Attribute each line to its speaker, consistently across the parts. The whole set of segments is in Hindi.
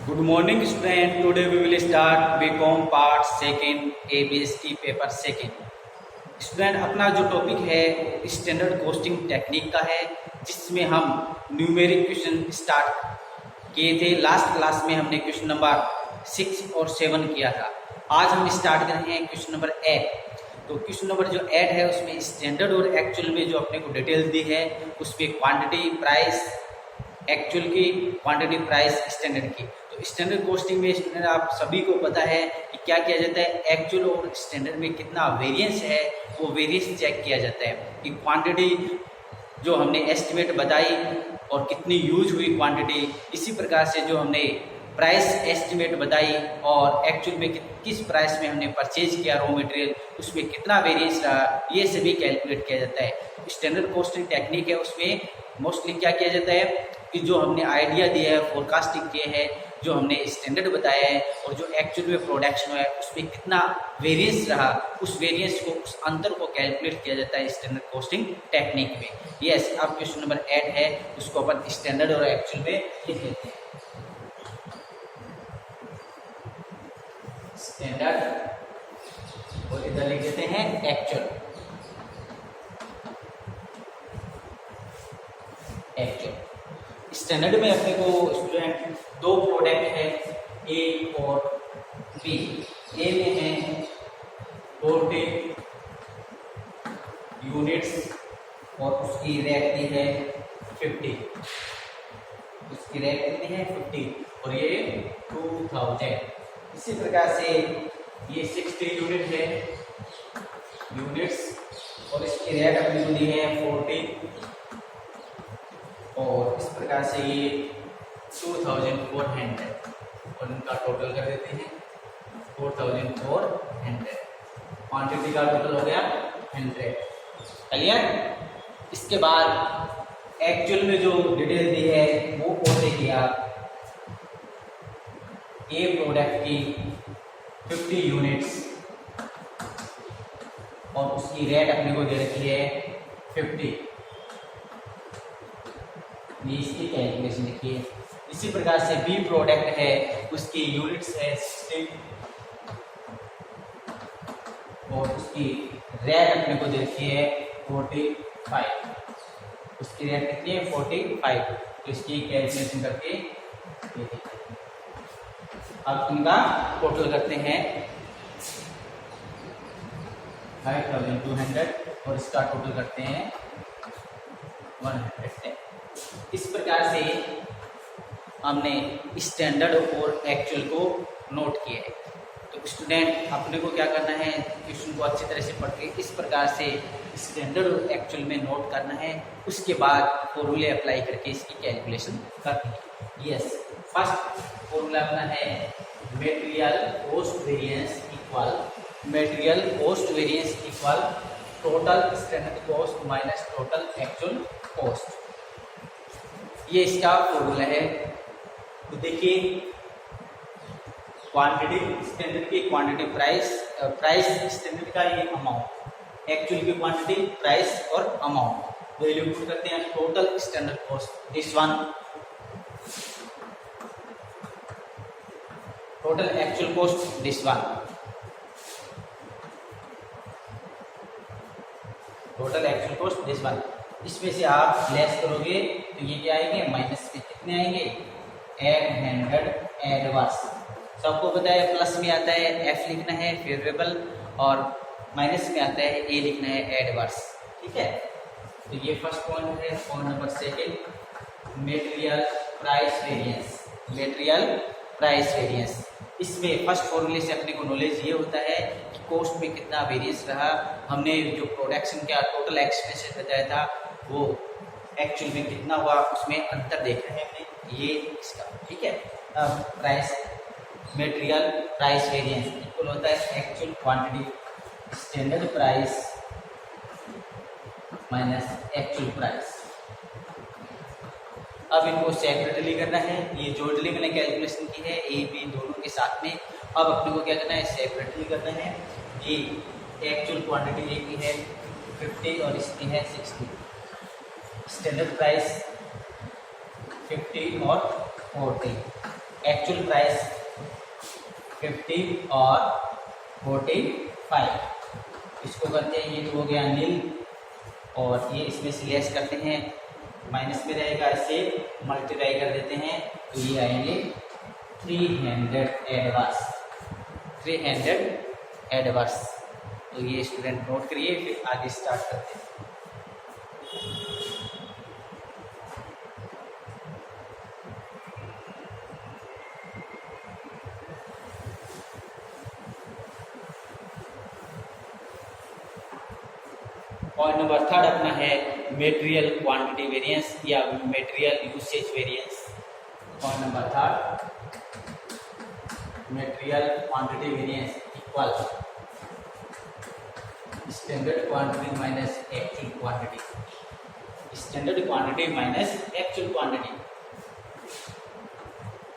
Speaker 1: Good morning student. Today we will start BCom part second ABST paper second. Student अपना जो टॉपिक है स्टैंडर्ड कॉस्टिंग टेक्निक का है, जिसमें हम न्यूमेरिक क्वेश्चन स्टार्ट किए थे। लास्ट क्लास में हमने क्वेश्चन नंबर 6 और 7 किया था। आज हम स्टार्ट कर रहे हैं क्वेश्चन नंबर 8। तो क्वेश्चन नंबर जो 8 है उसमें स्टैंडर्ड और एक्चुअल में जो अपने को डिटेल्स दी है, उसमें क्वांटिटी प्राइस एक्चुअल की, क्वांटिटी प्राइस स्टैंडर्ड की। तो स्टैंडर्ड कॉस्टिंग में स्टूडेंट आप सभी को पता है कि क्या किया जाता है, एक्चुअल और स्टैंडर्ड में कितना वेरिएंस है वो वेरिएंस चेक किया जाता है कि क्वांटिटी जो हमने एस्टिमेट बताई और कितनी यूज हुई क्वांटिटी, इसी प्रकार से जो हमने प्राइस एस्टिमेट बताई और एक्चुअल में किस प्राइस में हमने परचेज किया रॉ मटेरियल, उसमें कितना वेरिएंस रहा, ये सभी कैलकुलेट किया जाता है। स्टैंडर्ड कॉस्टिंग टेक्निक है, उसमें मोस्टली क्या किया जाता है कि जो हमने आइडिया दिया है, फोरकास्टिंग किए हैं, जो हमने स्टैंडर्ड बताया है और जो एक्चुअल में प्रोडक्शन है उसमें कितना वेरिएंस रहा, उस वेरिएंस को, उस अंतर को कैलकुलेट किया जाता है स्टैंडर्ड कॉस्टिंग टेक्निक में। यस, अब क्वेश्चन नंबर 8 है, उसको अपन स्टैंडर्ड और एक्चुअल में लिख लेते हैं। स्टैंडर्ड और इधर लिख देते हैं एक्चुअल। स्टैंडर्ड में अपने को स्टूडेंट दो प्रोडक्ट है, ए और बी। ए में है 40 यूनिट्स और उसकी रैक दी है 50, उसकी रैक कितनी है 50 और ये 2000। इसी प्रकार से ये 60 यूनिट है यूनिट्स और इसकी रैक अपने को दी है 40 और इस प्रकार से ये 2400 और इनका टोटल कर देते हैं 4400। क्वांटिटी का टोटल हो गया 100। क्लियर। इसके बाद एक्चुअल में जो डिटेल दी है वो कैसे किया, ए प्रोडक्ट की 50 यूनिट्स और उसकी रेट अपने को दे रखी है 50, इसकी कैलकुलेशन लिखिए। इसी प्रकार से बी प्रोडक्ट है, उसकी यूनिट्स है 60 और उसकी रेट अपने को देखी है 45, उसकी रेट कितनी है 45। तो इसकी कैलकुलेशन करके अब इनका टोटल करते हैं 5200 और इसका टोटल करते हैं 110। इस प्रकार से हमने स्टैंडर्ड और एक्चुअल को नोट किया है। तो स्टूडेंट अपने को क्या करना है, क्वेश्चन को अच्छी तरह से पढ़ के इस प्रकार से स्टैंडर्ड और एक्चुअल में नोट करना है। उसके बाद फॉर्मूले अप्लाई करके इसकी कैलकुलेशन करनी है। यस, फर्स्ट फॉर्मूला अपना है material cost variance equal total standard cost minus total actual cost. ये इसका फॉर्मूला है। तो देखिए, क्वांटिटी स्टैंडर्ड की क्वांटिटी प्राइस स्टैंडर्ड का ये अमाउंट, एक्चुअल की क्वांटिटी प्राइस और अमाउंट वैल्यू पुट करते हैं। Total standard cost this one, total actual cost this one, total actual cost this one. इसमें से आप लेस करोगे तो ये क्या आएंगे, माइनस में कितने आएंगे 800 एडवर्स। सबको पता है प्लस में आता है एफ लिखना है फेवरेबल और माइनस में आता है ए लिखना है एडवर्स। ठीक है, तो ये फर्स्ट पॉइंट है। Point number second, material price variance. इसमें फर्स्ट फॉर्मूले से अपने को नॉलेज ये होता है कि कॉस्ट में कितना वेरिएंस रहा। हमने जो प्रोडक्शन का टोटल एक्सपेंसेस बताया था वो एक्चुअल में कितना हुआ, उसमें अंतर देखा है हमने, ये इसका। ठीक है, अब price material price variance equal होता है actual quantity standard price minus actual price. अब इनको सेपरेटली करना है। ये जोड़ली मैंने कैलकुलेशन की है ए बी दोनों के साथ में। अब अपने को क्या करना है, सेपरेटली करना है। ये एक्चुअल क्वांटिटी ए की है 50 और इसकी है 60, स्टैंडर्ड प्राइस 50 और 40। एक्चुअल प्राइस 50 और 45, इसको करते हैं, ये तो हो गया नील, और ये इसमें से लेस करते हैं, माइनस में रहेगा, इसे मल्टीप्लाई कर देते हैं, तो ये आएंगे 300 एडवर्स, 300 एडवर्स। तो ये स्टूडेंट नोट करिए, फिर आगे स्टार्ट करते हैं। पॉइंट नंबर थर्ड अपना है मेटेरियल क्वांटिटी वेरिएंस या material usage variance. Point number third, material quantity variance equal standard quantity minus actual quantity, standard quantity minus actual quantity.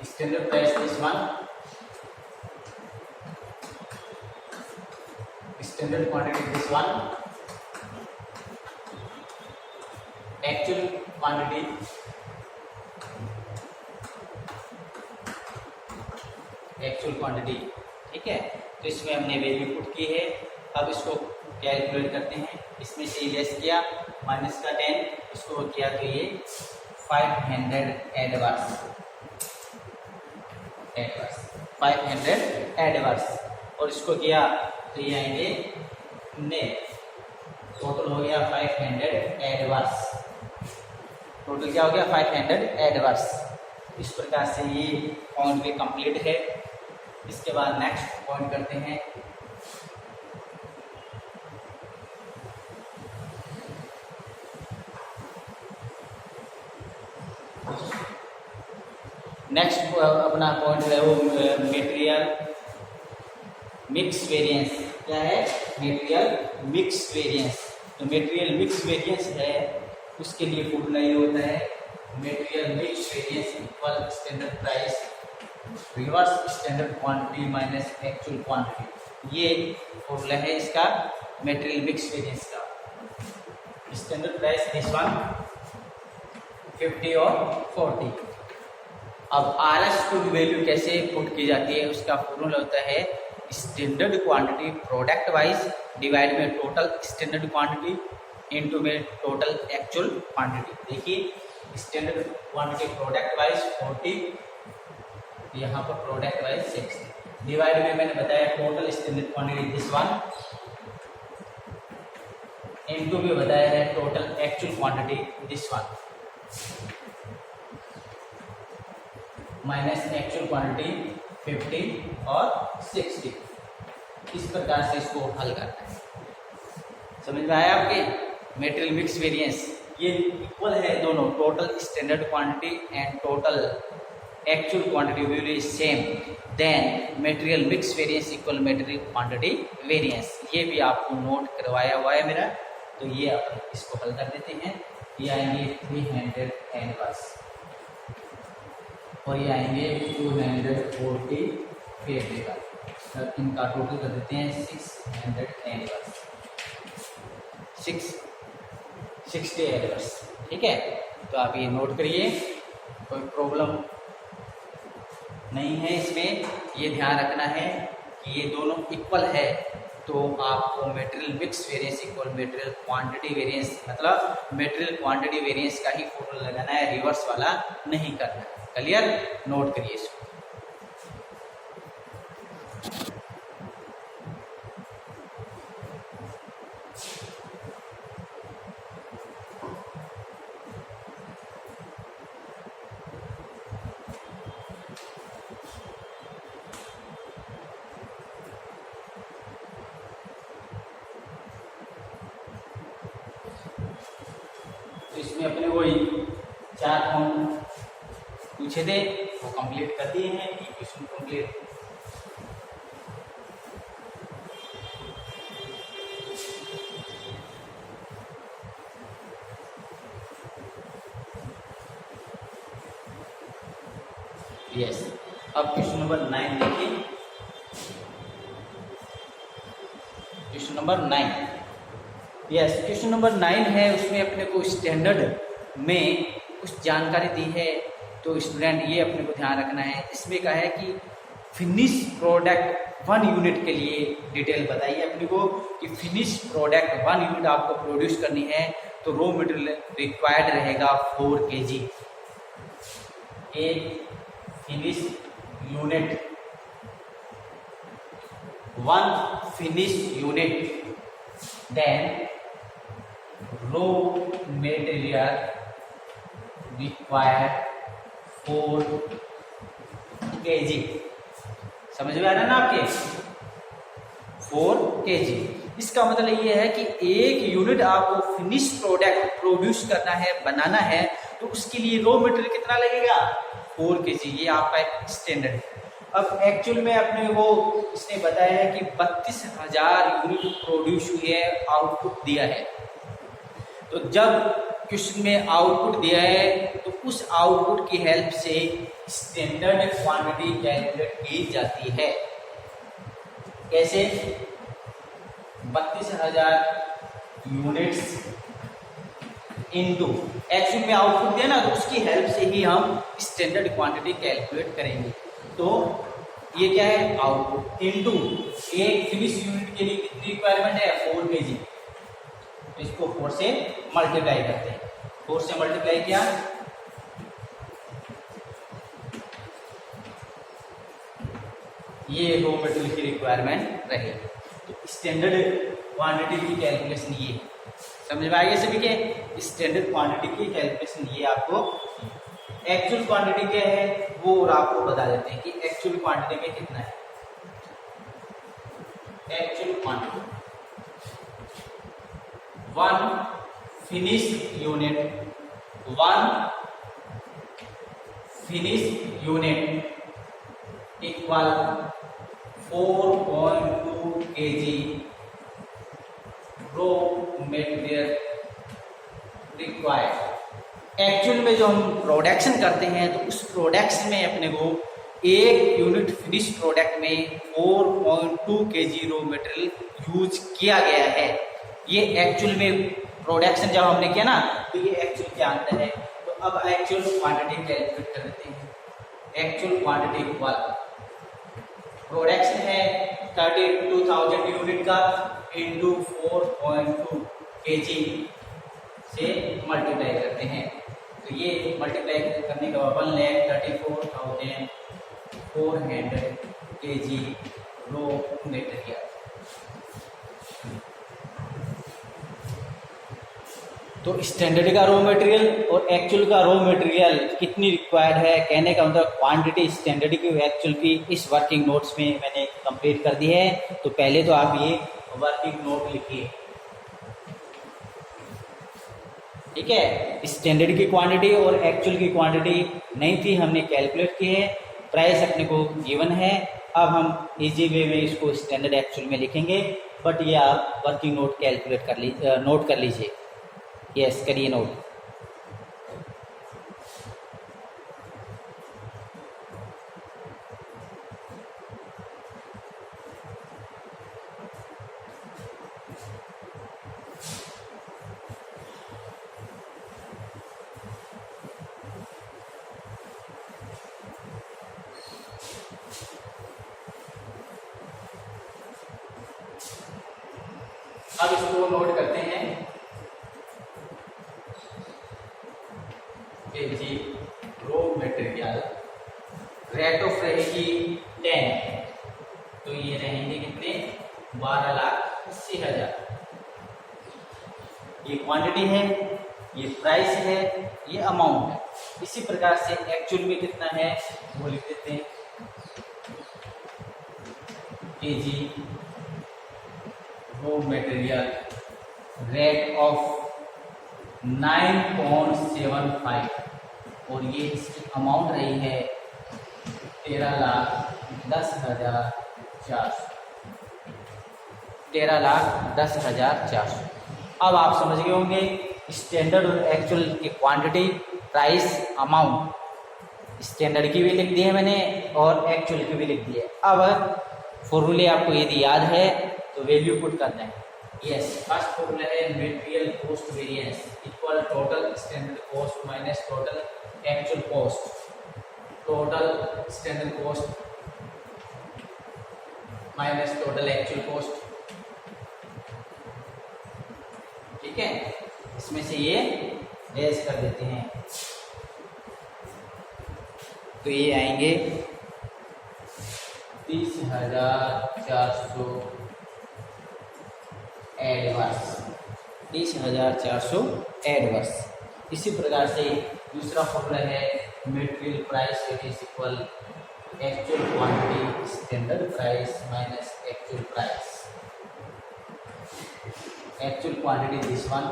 Speaker 1: Standard price this one, standard quantity this one, actual quantity ठीक है। तो इसमें हमने वैल्यू पुट की है, अब इसको कैलकुलेट करते हैं। इसमें से लेस किया माइनस का 10, इसको किया तो ये 500 एडवर्स, 500 एडवर्स, और इसको किया तो ये आएंगे नेट, टोटल हो गया 500 एडवर्स, टोटल क्या हो गया 500 एडवर्स। इस प्रकार से ये पॉइंट भी कंप्लीट है। इसके बाद नेक्स्ट पॉइंट करते हैं, नेक्स्ट अपना पॉइंट है वो मेटेरियल मिक्स वेरिएंस। क्या है? Material mix variance. तो मेटेरियल मिक्स वेरिएंस है, उसके लिए फॉर्मूला ये होता है material mix variance equal standard price reverse standard quantity minus actual quantity. ये फॉर्मूला है इसका मेटेरियल मिक्स वेरिएंस का। स्टैंडर्ड प्राइस दिस वन 50 और 40। अब RS की वैल्यू कैसे पुट की जाती है, उसका फॉर्मूला होता है standard quantity product wise divide में टोटल स्टैंडर्ड क्वांटिटी इनटू में टोटल एक्चुअल क्वांटिटी। देखिए स्टैंडर्ड क्वांटिटी प्रोडक्ट वाइज 40, यहाँ पर प्रोडक्ट वाइज 60, डिवाइड में मैंने बताया total standard quantity this one, into में बताया है total actual quantity this one, minus actual quantity 50 और 60। इस प्रकार से इसको हल करना है। समझ में आया आपके? मेटेरियल मिक्स वेरिएंस ये इक्वल है दोनों, total standard quantity and total actual quantity will be same, then material mix variance equal material quantity variance. ये भी आपको नोट करवाया हुआ है मेरा, तो ये अपन इसको हल कर देते हैं। ये आएंगे 300 एनवर्स और ये आएंगे 240 फेवरेबल, तब इनका टोटल कर देते हैं 600 एनवर्स, 660 एनवर्स। ठीक है, तो आप ये नोट करिए, कोई प्रॉब्लम नहीं है इसमें। ये ध्यान रखना है कि ये दोनों इक्वल है, तो आपको material mix variance equal material quantity variance, मतलब मेटेरियल क्वांटिटी वेरिएंस का ही फॉर्मूला लगाना है, रिवर्स वाला नहीं करना है। क्लियर? नोट करिए इसको। तो इसमें अपने वही 4 पॉइंट पूछे थे, वो कंप्लीट कर दिए हैं। Equation complete. यस, अब क्वेश्चन नंबर 9 देखिए। Question number 9, yes question number 9 है, उसमें अपने को स्टैंडर्ड में कुछ जानकारी दी है तो स्टूडेंट ये अपने को ध्यान रखना है। इसमें क्या है कि फिनिश प्रोडक्ट 1 यूनिट के लिए डिटेल बताइए अपने को कि फिनिश प्रोडक्ट 1 यूनिट आपको प्रोड्यूस करनी है तो रॉ मटेरियल रिक्वायर्ड रहेगा 4 kg। एक finish unit 1 finish unit, then raw material required 4 kg। समझ में आ रहा है ना आपके? 4 kg। इसका मतलब ये है कि एक यूनिट आपको फिनिश प्रोडक्ट प्रोड्यूस करना है, बनाना है, तो उसके लिए रॉ मटेरियल कितना लगेगा? 4 kg। ये आपका एक स्टैंडर्ड है। अब एक्चुअल में अपने वो इसने बताया है कि 32,000 यूनिट प्रोड्यूस हुई है, आउटपुट दिया है। तो जब क्वेश्चन में आउटपुट दिया है तो उस आउटपुट की हेल्प से स्टैंडर्ड क्वांटिटी कैलकुलेट की जाती है। कैसे? 32,000 यूनिट्स इनटू एक्चुअल में आउटपुट दिया ना, तो उसकी हेल्प से ही हम स्टैंडर्ड क्वांटिटी कैलकुलेट करेंगे। तो ये क्या है? आउटपुट इनटू एक फिनिश यूनिट के लिए कितनी रिक्वायरमेंट है? 4 kg। तो इसको 4 से मल्टीप्लाई करते हैं। 4 से मल्टीप्लाई किया, ये रॉ मटेरियल की रिक्वायरमेंट रहेगी। तो स्टैंडर्ड क्वांटिटी की कैलकुलेशन ये समझ में आ गया सभी के? स्टैंडर्ड क्वांटिटी की कैलकुलेशन ये आपको। एक्चुअल क्वांटिटी क्या है वो और आपको बता देते हैं कि एक्चुअल क्वांटिटी में कितना है। Actual quantity 1 finish unit, 1 finish unit equal 4.2 kg raw material required. Actual में जो हम प्रोडक्शन करते हैं तो उस प्रोडक्शन में अपने को एक यूनिट फिनिश प्रोडक्ट में 4.2 kg रॉ मटेरियल यूज किया गया है। ये एक्चुअल में प्रोडक्शन जब हमने किया ना, तो ये एक्चुअल क्या आता है। तो अब एक्चुअल क्वांटिटी कैलकुलेट कर लेते हैं। एक्चुअल क्वांटिटी इक्वल प्रोडक्शन है 32,000 यूनिट का इंटू 4.2 kg से मल्टीप्लाई करते हैं। तो ये मल्टीप्लाई करने का 1,34,400 kg रॉ मटेरियल। तो स्टैंडर्ड का रॉ मटेरियल और एक्चुअल का रॉ मटेरियल कितनी रिक्वायर्ड है, कहने का मतलब क्वांटिटी स्टैंडर्ड की एक्चुअल की इस वर्किंग नोट्स में मैंने कंप्लीट कर दी है। तो पहले तो आप ये वर्किंग नोट लिखिए, ठीक है। स्टैंडर्ड की क्वांटिटी और एक्चुअल की क्वांटिटी नहीं थी, हमने कैलकुलेट की है। प्राइस अपने को गिवन है। अब हम इजी वे में इसको स्टैंडर्ड एक्चुअल में लिखेंगे, बट ये आप वर्किंग नोट कैलकुलेट कर लीजिए, नोट कर लीजिए। यस, करिए नोट। अब इसको नोट करते हैं। जी रॉ मटेरियल रेट ऑफ रहेगी 10, तो ये रहेंगे कितने? 12,80,000। ये क्वांटिटी है, ये प्राइस है, ये अमाउंट है। इसी प्रकार से एक्चुअल में कितना है वो लिख देते हैं। KG raw material rate of 9.75 और ये इसकी अमाउंट रही है 13,10,400। 13,10,400। अब आप समझ गए होंगे स्टैंडर्ड और एक्चुअल की क्वांटिटी, प्राइस, अमाउंट। स्टैंडर्ड की भी लिख दी है मैंने और एक्चुअल की भी लिख दी है। अब फॉर्मूले आपको यदि याद है तो वैल्यू पुट करना है। यस, फर्स्ट फॉर्मूला है material cost variance equal total standard cost minus total actual cost. Total standard cost minus total actual cost, ठीक है। इसमें से ये लेस कर देते हैं तो ये आएंगे 30,400 एडवर्स, 30,400 एडवर्स। इसी प्रकार से दूसरा फॉर्मूला है material price it is equal actual quantity standard price minus actual price. Actual quantity this one,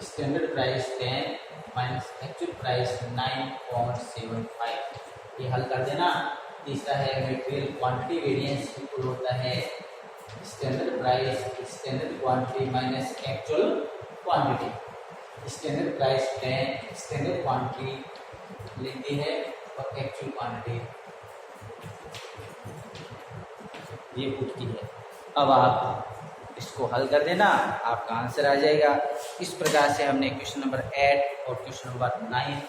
Speaker 1: standard price 10 minus actual price 9.75। ये हल कर देना। तीसरा है मटेरियल क्वांटिटी वेरिएंस इक्वल होता है standard price standard quantity minus actual quantity. Standard price 10 standard quantity लेती है और एक्चुअल क्वांटिटी ये उठती है। अब आप इसको हल कर देना, आपका आंसर आ जाएगा। इस प्रकार से हमने क्वेश्चन नंबर 8 और क्वेश्चन नंबर 9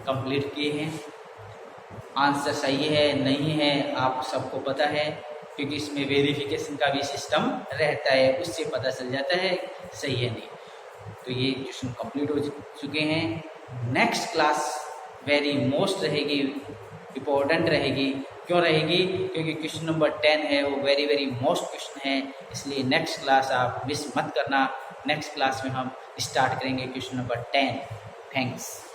Speaker 1: कंप्लीट किए हैं। आंसर सही है नहीं है आप सबको पता है, क्योंकि इसमें वेरिफिकेशन का भी सिस्टम रहता है, उससे पता चल जाता है सही है नहीं। तो ये क्वेश्चन कंप्लीट हो चुके हैं। नेक्स्ट क्लास वेरी मोस्ट रहेगी, इम्पोर्टेंट रहेगी। क्यों रहेगी? क्योंकि क्वेश्चन नंबर 10 है वो वेरी मोस्ट क्वेश्चन है, इसलिए नेक्स्ट क्लास आप मिस मत करना। नेक्स्ट क्लास में हम स्टार्ट करेंगे क्वेश्चन नंबर 10। थैंक्स।